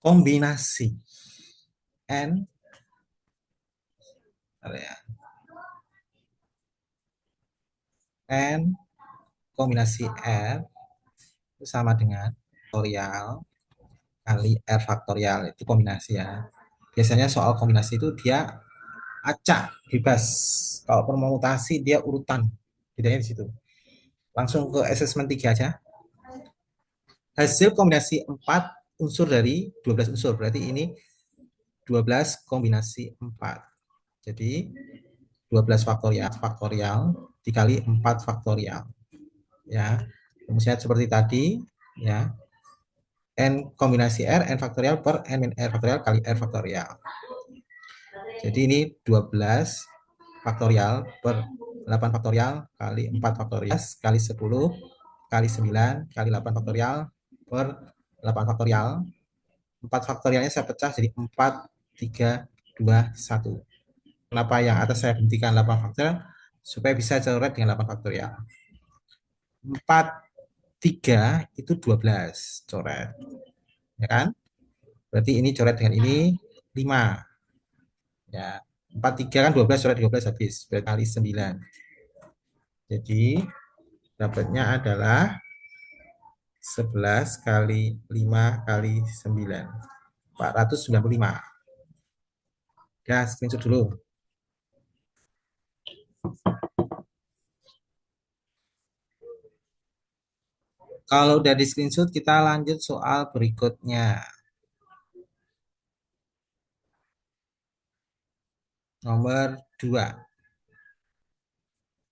kombinasi N ya, N kombinasi R itu sama dengan faktorial kali R faktorial, itu kombinasi ya. Biasanya soal kombinasi itu dia acak, bebas. Kalau permutasi dia urutan. Bedanya di situ. Langsung ke assessment 3 aja. Hasil kombinasi 4 unsur dari 12 unsur. Berarti ini 12 kombinasi 4. Jadi 12 faktorial, faktorial dikali 4 faktorial. Ya. Misalnya seperti tadi, ya. N kombinasi R, N faktorial per N R faktorial kali R faktorial. Jadi ini 12 faktorial per 8 faktorial kali 4 faktorial kali 10 kali 9 kali 8 faktorial per 8 faktorial. 4 faktorialnya saya pecah jadi 4, 3, 2, 1. Kenapa yang atas saya hentikan 8 faktorial? Supaya bisa coret dengan 8 faktorial. 4, 3 itu 12 coret. Ya kan? Berarti ini coret dengan ini 5. Ya, 4, 3 kan 12 coret 12 habis. Berarti kali 9. Jadi dapatnya adalah 11 kali 5 kali 9. 495. Ya, screenshot dulu. Kalau udah di screenshot, kita lanjut soal berikutnya. Nomor 2.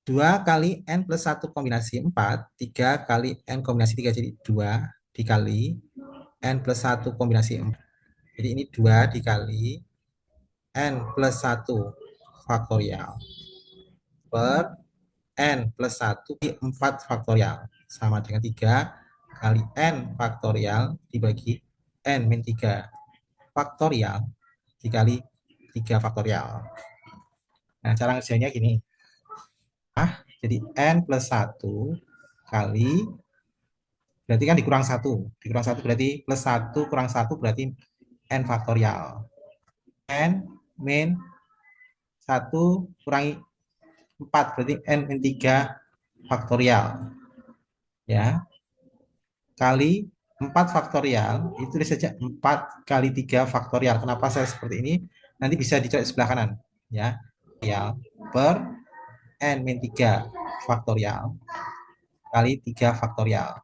2 kali N plus 1 kombinasi 4. 3 kali N kombinasi 3. Jadi 2 dikali N plus 1 kombinasi 4. Jadi ini 2 dikali N plus 1 faktorial per N plus 1 di 4 faktorial. Sama dengan 3 kali N faktorial dibagi N min 3 faktorial dikali 3 faktorial. Nah, cara ngerjainnya gini. Jadi N plus 1 kali, berarti kan dikurang 1. Dikurang 1 berarti plus 1 kurang 1 berarti N faktorial. N min 1 kurangi 4 berarti N min 3 faktorial. Ya, kali 4 faktorial, itu saja 4 kali 3 faktorial. Kenapa saya seperti ini? Nanti bisa dicoret sebelah kanan. Ya, faktorial per N min 3 faktorial kali 3 faktorial.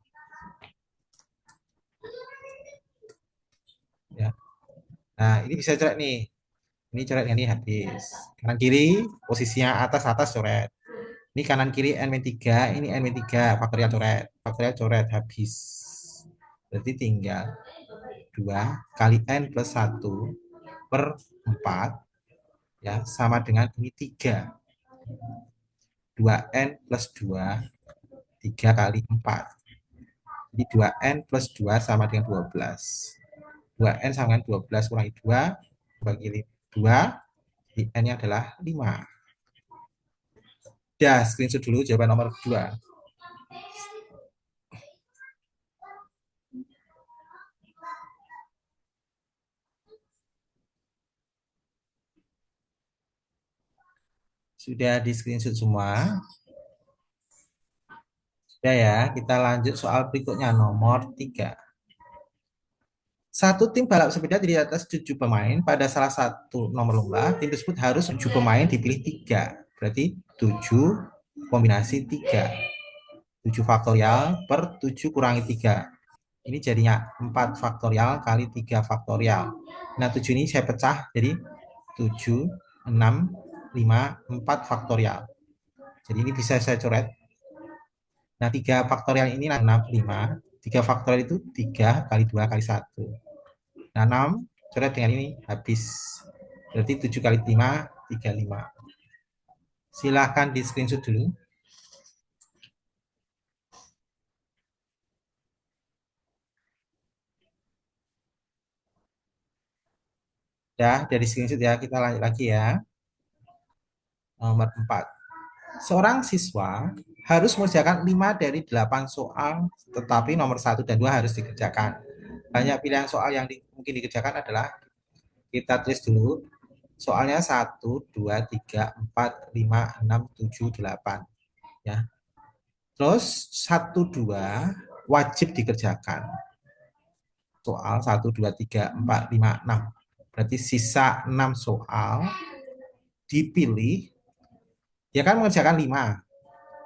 Ya. Nah, ini bisa coret nih. Ini coret ini habis. Kanan kiri posisinya atas atas coret. Ini kanan kiri N min 3, ini N min 3 faktorial coret. Faktorial coret habis. Berarti tinggal 2 kali N plus 1 per 4 ya sama dengan ini 3. 2N plus 2 3 kali 4. Jadi 2N plus 2 sama dengan 12. 2N sama dengan 12 kurangi 2 bagi 2. Jadi N-nya adalah 5. Ya, screenshot dulu jawaban nomor 2. Sudah di screenshot semua. Sudah ya, kita lanjut soal berikutnya nomor 3. Satu tim balap sepeda terdiri atas 7 pemain. Pada salah satu nomor lomba, tim tersebut harus 7 pemain dipilih 3. Berarti 7 kombinasi 3. 7 faktorial per 7 kurangi 3. Ini jadinya 4 faktorial kali 3 faktorial. Nah, 7 ini saya pecah jadi 7, 6, 5, 4 faktorial. Jadi ini bisa saya coret. Nah, 3 faktorial ini 6, 5. 3 faktorial itu 3 kali 2 kali 1. Nah, 6 coret dengan ini habis. Berarti 7 kali 5, 35. Silahkan di screenshot dulu. Ya, dari screenshot ya, kita lanjut lagi ya. Nomor 4. Seorang siswa harus mengerjakan 5 dari 8 soal, tetapi nomor 1 dan 2 harus dikerjakan. banyak pilihan soal yang mungkin dikerjakan adalah kita tulis dulu soalnya 1, 2, 3, 4, 5, 6, 7, 8 ya. Terus 1, 2 wajib dikerjakan. Soal 1, 2, 3, 4, 5, 6. Berarti sisa 6 soal dipilih. Ya kan mengerjakan 5.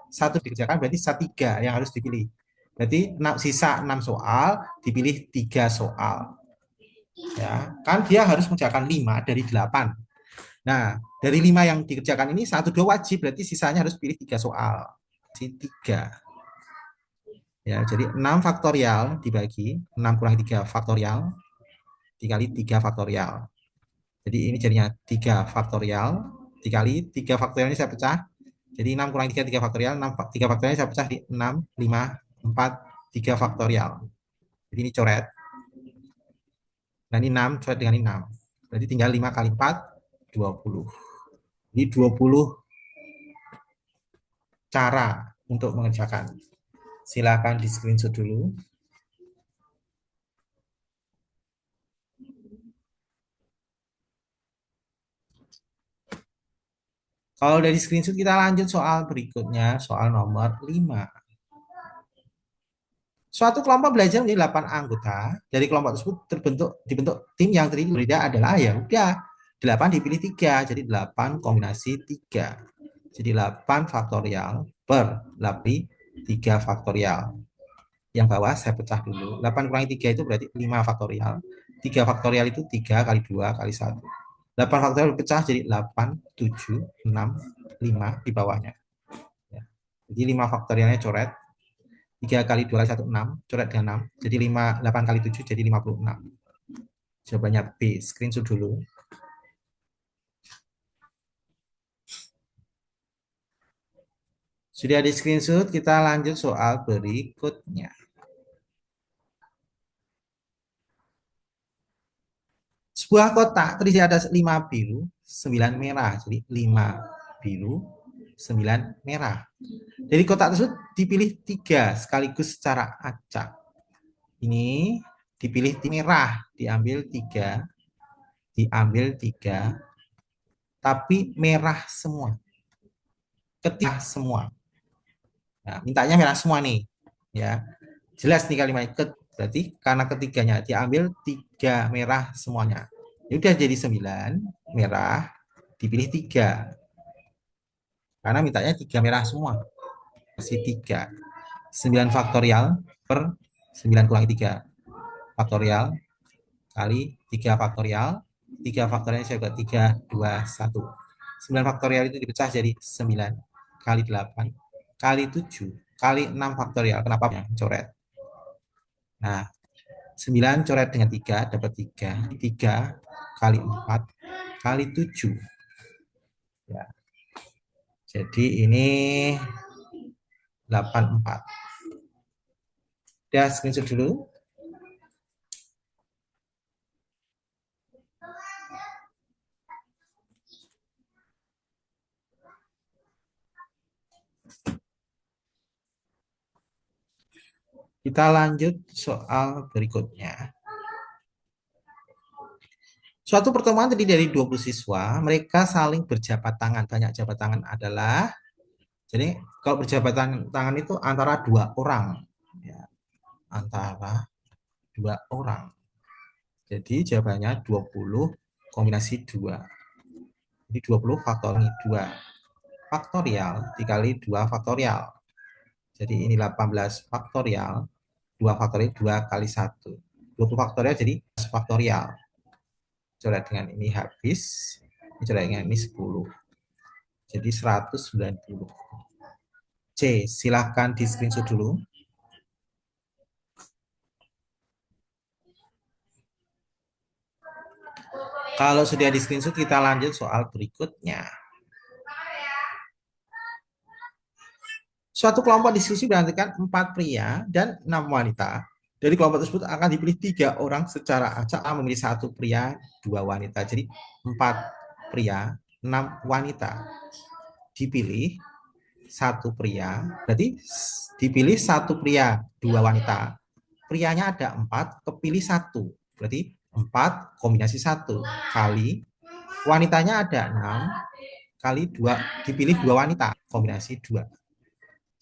Satu dikerjakan berarti sisa 3 yang harus dipilih. Berarti sisa 6 soal dipilih 3 soal. Ya, kan dia harus mengerjakan 5 dari 8. Nah, dari 5 yang dikerjakan ini 1, 2 wajib, berarti sisanya harus pilih 3 soal. Si 3. Ya, jadi 6 faktorial dibagi 6 kurang 3 faktorial dikali 3 faktorial. Jadi ini jadinya 3 faktorial dikali 3 faktorial ini saya pecah. Jadi 6 kurang 3 3 faktorial, 6 3 faktorial saya pecah di 6, 5, 4, 3 faktorial. Jadi ini coret. Dan ini 6 coret dengan 6. Berarti tinggal 5 kali 4, 20. Jadi 20 cara untuk mengerjakan. Silakan di screenshot dulu. Kalau dari screenshot kita lanjut soal berikutnya, soal nomor 5. Suatu kelompok belajar menjadi 8 anggota. Dari kelompok tersebut dibentuk tim yang terdiri berbeda adalah ya udah 8 dipilih 3, jadi 8 kombinasi 3. Jadi 8 faktorial per 8 3 faktorial. Yang bawah saya pecah dulu. 8 kurangi 3 itu berarti 5 faktorial. 3 faktorial itu 3 kali 2 kali 1. 8 faktorial pecah jadi 8, 7, 6, 5 di bawahnya. Ya. Jadi 5 faktorialnya coret. 3 kali 2 kali 1, 6. Coret dengan 6. Jadi 8 kali 7 jadi 56. Jawabannya B. Screenshot dulu. Sudah di screenshot, kita lanjut soal berikutnya. Sebuah kotak terisi ada 5 biru, 9 merah. Jadi 5 biru, 9 merah. Dari kotak tersebut dipilih 3 sekaligus secara acak. Ini dipilih merah, diambil 3, tapi merah semua. Ketiga semua. Nah, mintanya merah semua nih. Ya, jelas nih kalimatnya. Berarti karena ketiganya diambil 3 merah semuanya. Ya udah jadi 9 merah, dipilih 3. Karena mintanya 3 merah semua. Kasih 3. 9 faktorial per 9 kurangi 3. Faktorial kali 3 faktorial. 3 faktorial saya buat 3, 2, 1. 9 faktorial itu dipecah jadi 9 kali 8 kali 7 kali 6 faktorial. Kenapa? Coret. Nah, 9 coret dengan 3 dapat 3. 3 kali 4 kali 7. Ya. Jadi ini 84. Udah screenshot dulu. Kita lanjut soal berikutnya. Suatu pertemuan terdiri dari 20 siswa, mereka saling berjabat tangan. Banyak jabat tangan adalah, jadi kalau berjabat tangan itu antara 2 orang. Ya, antara 2 orang. Jadi jawabannya 20 kombinasi 2. Jadi 20 faktorial 2. Faktorial dikali 2 faktorial. Jadi ini 18 faktorial. 2 faktorial 2 kali 1. 20 faktorial jadi faktorial. Coret dengan ini habis. Coret dengan ini 10. Jadi 190. C, silahkan di screenshot dulu. Kalau sudah di screenshot, kita lanjut soal berikutnya. Suatu kelompok diskusi berartikan 4 pria dan 6 wanita. Dari kelompok tersebut akan dipilih 3 orang secara acak memilih 1 pria, 2 wanita. Jadi 4 pria, 6 wanita. Dipilih 1 pria, berarti dipilih 1 pria, 2 wanita. prianya ada 4, kepilih 1. Berarti 4 kombinasi 1 kali wanitanya ada 6 kali 2 dipilih 2 wanita kombinasi 2.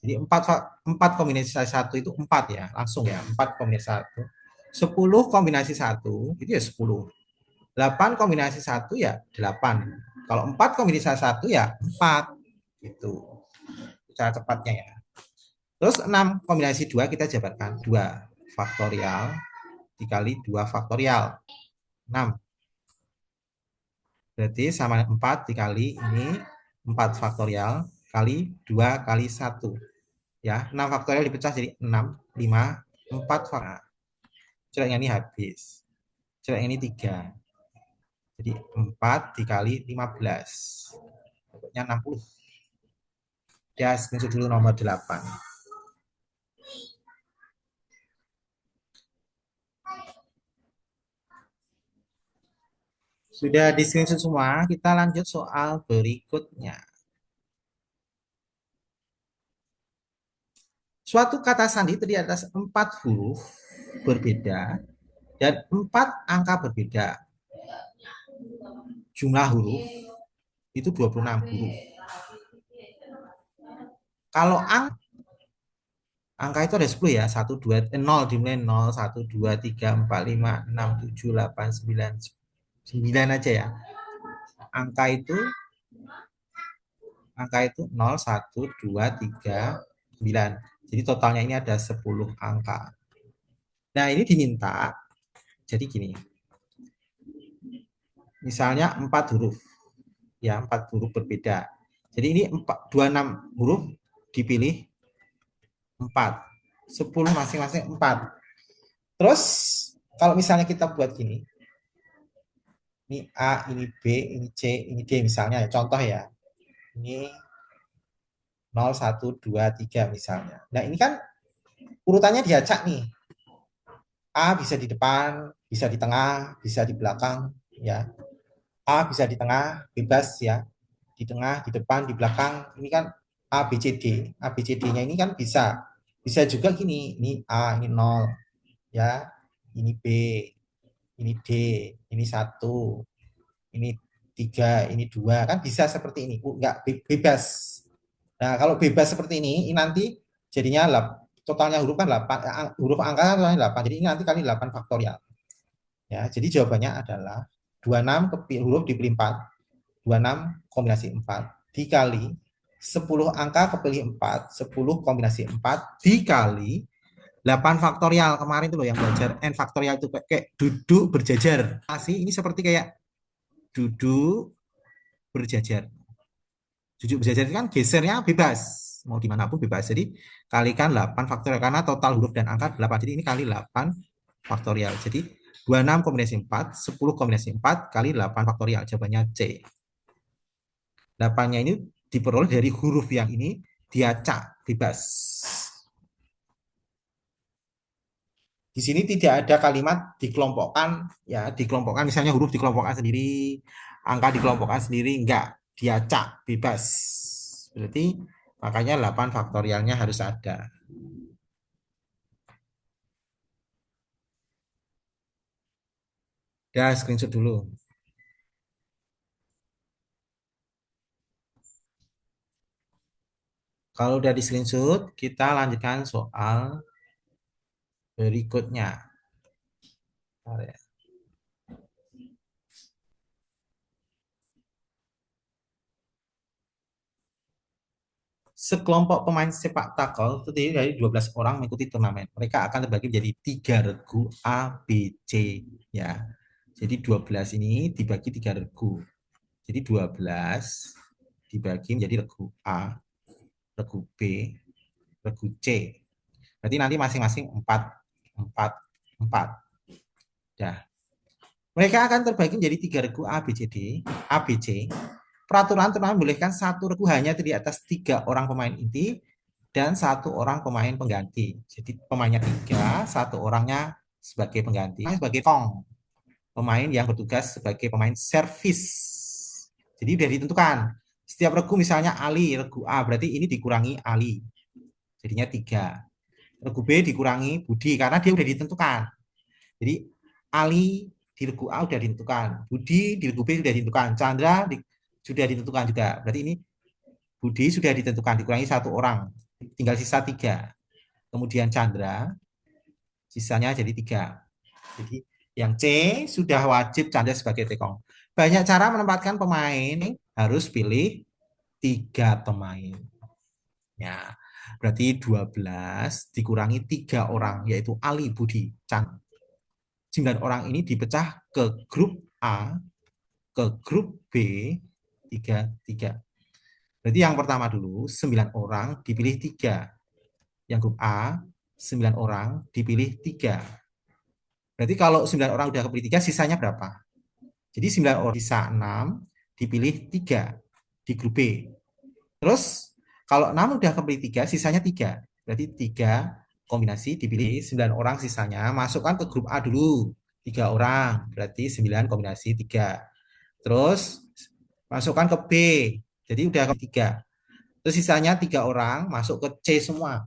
Jadi 4 kombinasi 1 itu 4 ya, langsung ya. 4 kombinasi 1. 10 kombinasi 1 itu ya 10. 8 kombinasi 1 ya 8. Kalau 4 kombinasi 1 ya 4. Gitu. Cara cepatnya ya. Terus 6 kombinasi 2 kita jabarkan. 2 faktorial dikali 2 faktorial. 6. Berarti sama 4 dikali ini 4 faktorial kali 2 kali 1. Ya, 6 faktorial dipecah jadi 6, 5, 4 faktorial. Coba yang ini habis. Coba yang ini 3. Jadi 4 dikali 15. Pokoknya 60. Ya, screenshot dulu nomor 8. Sudah di screenshot semua, kita lanjut soal berikutnya. Suatu kata sandi terdiri atas 4 huruf berbeda dan 4 angka berbeda. Jumlah huruf itu 26 huruf. Kalau angka itu ada 10 ya, 1, 2, 0 dimulai 0, 1, 2, 3, 4, 5, 6, 7, 8, 9, 9 aja ya. Angka itu 0, 1, 2, 3, 9. Jadi totalnya ini ada 10 angka. Nah, ini diminta. Jadi gini. Misalnya 4 huruf. Ya, 4 huruf berbeda. Jadi ini 26 huruf dipilih 4. 10 masing-masing 4. Terus kalau misalnya kita buat gini. Ini A, ini B, ini C, ini D misalnya. Contoh ya. Ini 0, 1, 2, 3 misalnya. Nah, ini kan urutannya diacak nih. A bisa di depan, bisa di tengah, bisa di belakang, ya. A bisa di tengah, bebas ya. Di tengah, di depan, di belakang. Ini kan A, B, C, D. A, B, C, D-nya ini kan bisa. Bisa juga gini, ini A, ini 0, ya. Ini B, ini D, ini 1, ini 3, ini 2. Kan bisa seperti ini. Enggak bebas. Nah, kalau bebas seperti ini nanti jadinya totalnya huruf kan 8, huruf angka kan 8. Jadi ini nanti kali 8 faktorial. Ya, jadi jawabannya adalah 26 huruf dipilih 4, 26 kombinasi 4 dikali 10 angka kepilih 4, 10 kombinasi 4 dikali 8 faktorial. Kemarin itu loh yang belajar n faktorial itu kayak duduk berjajar. Masih ini seperti kayak duduk berjajar. Duduk berjajar kan gesernya bebas. Mau dimanapun bebas. Jadi kalikan 8 faktorial. Karena total huruf dan angka 8. Jadi ini kali 8 faktorial. Jadi 26 kombinasi 4, 10 kombinasi 4 kali 8 faktorial. Jawabannya C. 8-nya ini diperoleh dari huruf yang ini diacak bebas. Di sini tidak ada kalimat dikelompokkan, ya dikelompokkan misalnya huruf dikelompokkan sendiri, angka dikelompokkan sendiri, enggak, diacak bebas. Berarti makanya 8 faktorialnya harus ada. Ya, screenshot dulu. Kalau udah di screenshot, kita lanjutkan soal berikutnya. Sekelompok pemain sepak takraw terdiri dari 12 orang mengikuti turnamen. Mereka akan terbagi menjadi 3 regu A, B, C. Ya. Jadi 12 ini dibagi 3 regu. Jadi 12 dibagi menjadi regu A, regu B, regu C. Berarti nanti masing-masing 4, 4, 4. Ya. Mereka akan terbagi menjadi 3 regu A, B, C, D, A, B, C. Peraturan turnamen membolehkan satu regu hanya terdiri atas 3 orang pemain inti dan 1 orang pemain pengganti. Jadi pemainnya 3, 1 orangnya sebagai pengganti. Sebagai kong, pemain yang bertugas sebagai pemain servis. Jadi sudah ditentukan. Setiap regu misalnya Ali, regu A, berarti ini dikurangi Ali. Jadinya 3. Regu B dikurangi Budi karena dia udah ditentukan. Jadi Ali di regu A sudah ditentukan, Budi di regu B sudah ditentukan, sudah ditentukan juga. Berarti ini Budi sudah ditentukan, dikurangi satu orang, tinggal sisa tiga. Kemudian Chandra, sisanya jadi tiga. Jadi yang C sudah wajib Chandra sebagai tekong. Banyak cara menempatkan pemain, harus pilih tiga pemain. Ya, berarti 12 dikurangi tiga orang, yaitu Ali, Budi, Chandra. 9 orang ini dipecah ke grup A, ke grup B, tiga tiga. Berarti yang pertama dulu, 9 orang dipilih tiga. Yang grup A, 9 orang dipilih tiga. Berarti kalau 9 orang udah kepilih tiga, sisanya berapa? Jadi 9 orang, sisa 6 dipilih tiga di grup B. Terus kalau 6 udah kepilih tiga, sisanya tiga. Berarti tiga kombinasi dipilih 9 orang sisanya. Masukkan ke grup A dulu. Tiga orang. Berarti 9 kombinasi tiga. Terus masukkan ke B. Jadi udah ke tiga. Terus sisanya tiga orang masuk ke C semua.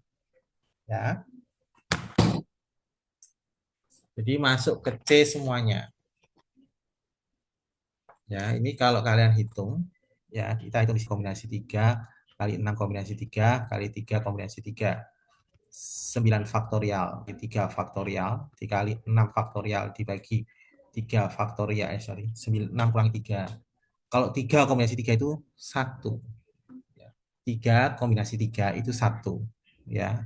Ya. Jadi masuk ke C semuanya. Ya, ini kalau kalian hitung, ya kita hitung di kombinasi 3 kali 6 kombinasi 3 kali 3 kombinasi 3. 9 faktorial, 3 faktorial, dikali 6 faktorial, dibagi 3 faktorial, sorry, 6 kurang 3. Kalau 3 kombinasi 3 itu 1. 3 kombinasi 3 itu 1. Ya,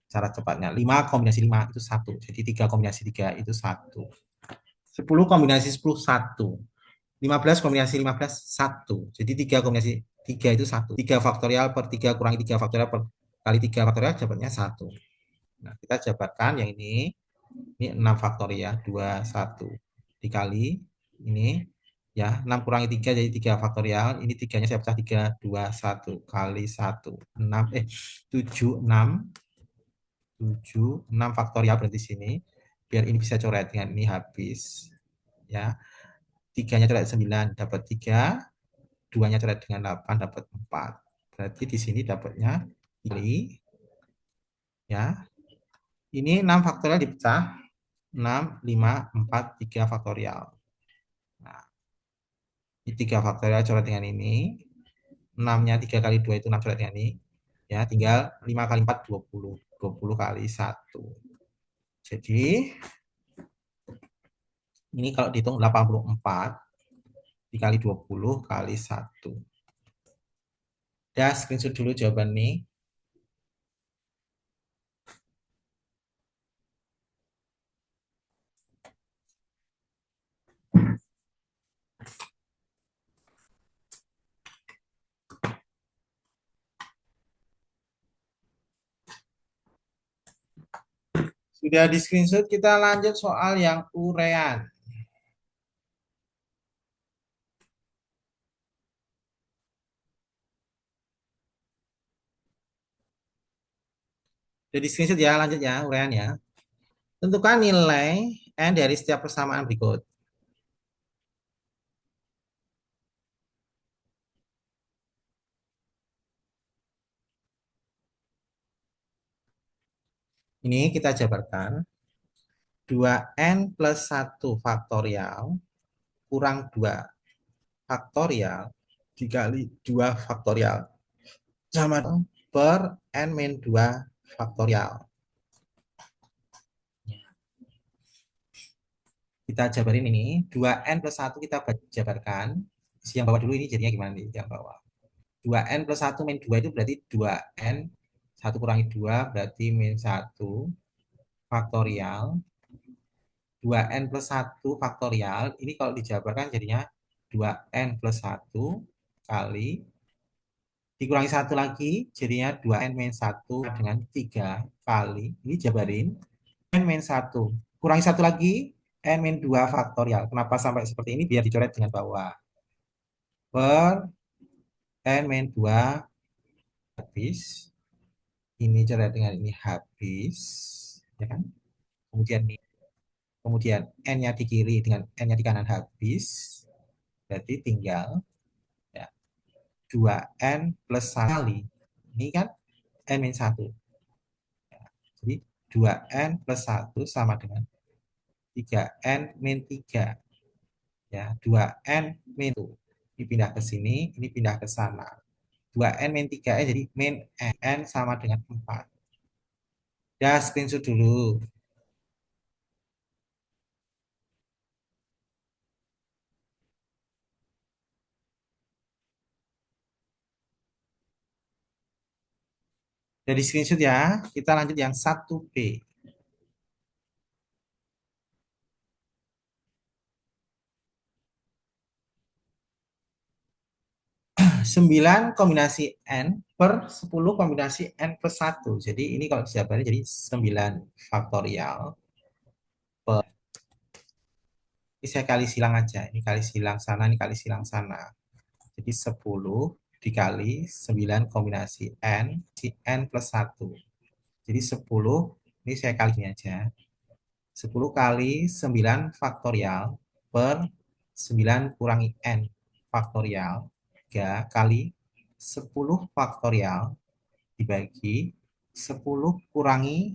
cara cepatnya. 5 kombinasi 5 itu 1. Jadi 3 kombinasi 3 itu 1. 10 kombinasi 10, 1. 15 kombinasi 15, 1. Jadi 3 kombinasi 3 itu 1. 3 faktorial per 3 kurangi 3 faktorial per kali 3 faktorial dapatnya 1. Nah, kita jabarkan yang ini 6 faktorial, 2, 1. Dikali ini, ya, 6 kurangi 3 jadi 3 faktorial. Ini 3-nya saya pecah 3, 2, 1. Kali 1, 6, 7, 6. 7, 6 faktorial berarti sini. Biar ini bisa coret dengan ini habis. Ya, 3-nya coret 9, dapat 3. 2-nya coret dengan 8, dapat 4. Berarti di sini dapatnya kali, ya. Ini 6 faktorial dipecah. 6, 5, 4, 3 faktorial. Nah, ini 3 faktorial coret dengan ini. 6-nya 3 kali 2 itu 6 coret dengan ini. Ya, tinggal 5 kali 4, 20. 20 kali 1. Jadi, ini kalau dihitung 84 dikali 20 kali 1. Ya, screenshot dulu jawaban nih. Sudah di screenshot, kita lanjut soal yang urean. Jadi screenshot ya, lanjut ya, urean ya. Tentukan nilai N dari setiap persamaan berikut. Ini kita jabarkan. 2N plus 1 faktorial kurang 2 faktorial dikali 2 faktorial sama per N-2 faktorial. Kita jabarin ini. 2N plus 1 kita jabarkan. Yang bawah dulu ini jadinya gimana nih? Yang bawah. 2N plus 1 min 2 itu berarti 2N. 1 kurangi 2 berarti min 1 faktorial. 2N plus 1 faktorial. Ini kalau dijabarkan jadinya 2N plus 1 kali dikurangi 1 lagi jadinya 2N min 1 dengan 3 kali. Ini jabarin. N min 1. Kurangi 1 lagi. N min 2 faktorial. Kenapa sampai seperti ini? Biar dicoret dengan bawah. Per N min 2 habis. Ini coret dengan ini habis. Ya kan? Kemudian N-nya di kiri dengan N-nya di kanan habis. Berarti tinggal, ya, 2N plus 1 kali. Ini kan N min 1. Ya, jadi 2N plus 1 sama dengan 3N min 3. Ya, 2N min 1. Ini pindah ke sini, ini pindah ke sana. 2N min 3 jadi min N. N sama dengan 4. Ya, screenshot dulu. Jadi screenshot ya, kita lanjut yang 1B. 9 kombinasi N per 10 kombinasi N plus 1. Jadi ini kalau jawabannya jadi 9 faktorial. Ini saya kali silang aja. Ini kali silang sana, ini kali silang sana. Jadi 10 dikali 9 kombinasi N, si N plus 1. Jadi 10, ini saya kali ini aja. 10 kali 9 faktorial per 9 kurangi N faktorial. 3 kali 10 faktorial dibagi 10 kurangi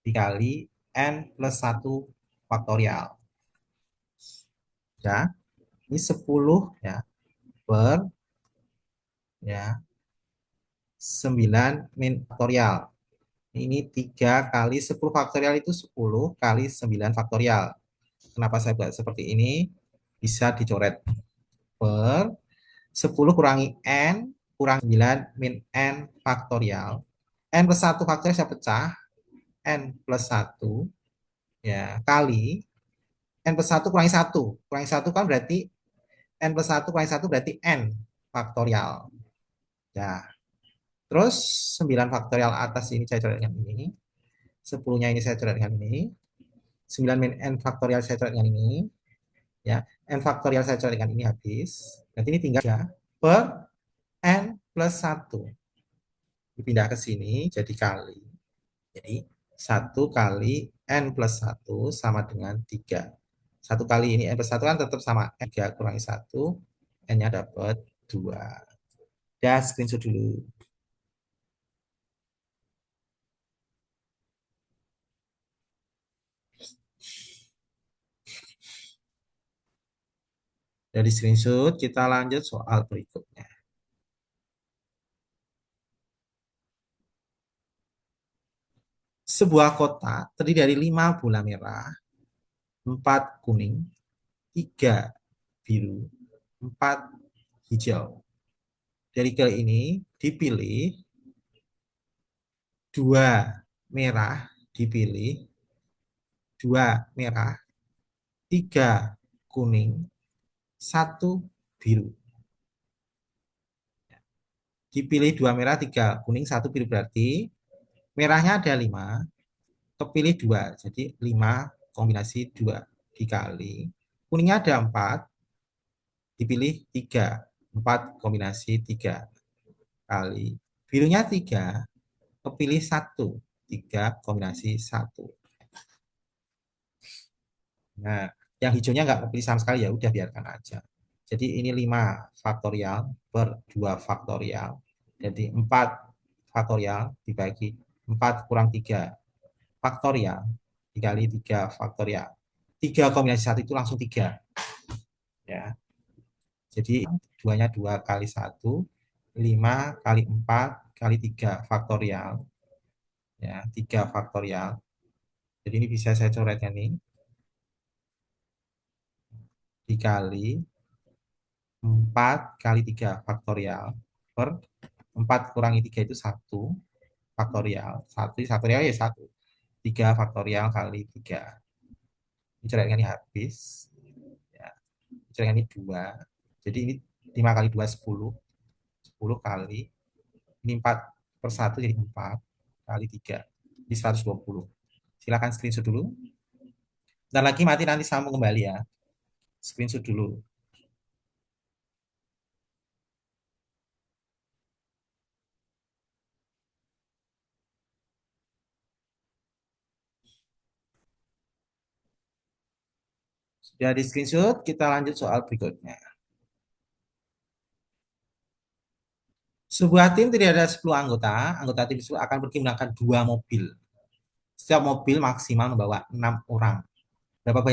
dikali N plus 1 faktorial. Ya, ini 10 ya per ya 9 min faktorial. Ini 3 kali 10 faktorial itu 10 kali 9 faktorial. Kenapa saya buat seperti ini? Bisa dicoret per 10 kurangi N kurang 9 min N faktorial. N plus 1 faktorial saya pecah. N plus 1 ya kali N plus 1 kurangi 1. Kurangi 1 kan berarti N plus 1 kurangi 1 berarti N faktorial. Ya, terus 9 faktorial atas ini saya coret dengan ini. 10-nya ini saya coret dengan ini. 9 min N faktorial saya coret dengan ini. Ya, N faktorial saya coret dengan ini habis. Nanti ini tinggal 3 per N plus 1. Dipindah ke sini jadi kali. Jadi 1 kali N plus 1 sama dengan 3. 1 kali ini N plus 1 kan tetap sama. 3 kurangi 1, N-nya dapat 2. Ya, screenshot dulu. Dari screenshot, kita lanjut soal berikutnya. Sebuah kota terdiri dari 5 bola merah, 4 kuning, 3 biru, 4 hijau. Dari kali ini dipilih 2 merah, dipilih 2 merah, 3 kuning, 1 biru. Dipilih 2 merah, 3 kuning, 1 biru berarti merahnya ada 5, kepilih 2. Jadi 5 kombinasi 2 dikali. Kuningnya ada 4, dipilih 3. 4 kombinasi 3 kali. Birunya 3, kepilih 1. 3 kombinasi 1. Nah, yang hijaunya nggak kepilih sama sekali ya udah biarkan aja. Jadi ini 5 faktorial per 2 faktorial. Jadi 4 faktorial dibagi 4 kurang 3 faktorial dikali 3 faktorial. 3 kombinasi 1 itu langsung 3. Ya. Jadi 2-nya 2 kali 1, 5 kali 4 kali 3 faktorial. Ya, 3 faktorial. Jadi ini bisa saya coretkan nih. Dikali 4 kali 3 faktorial per 4 kurangi 3 itu 1 faktorial. 1 faktorial ya 1. 3 faktorial kali 3. Dicoretkan ini habis. Ya, dicoretkan ini 2. Jadi ini 5 kali 2 10. 10 kali ini 4 per 1 jadi 4 kali 3. Jadi 120. Silakan screenshot dulu. Dan lagi mati nanti sambung kembali ya. Screenshot dulu. Sudah di screenshot, kita lanjut soal berikutnya. Sebuah tim tidak ada 10 anggota. Anggota tim tersebut akan pergi menggunakan 2 mobil. Setiap mobil maksimal membawa 6 orang. Berapa banyak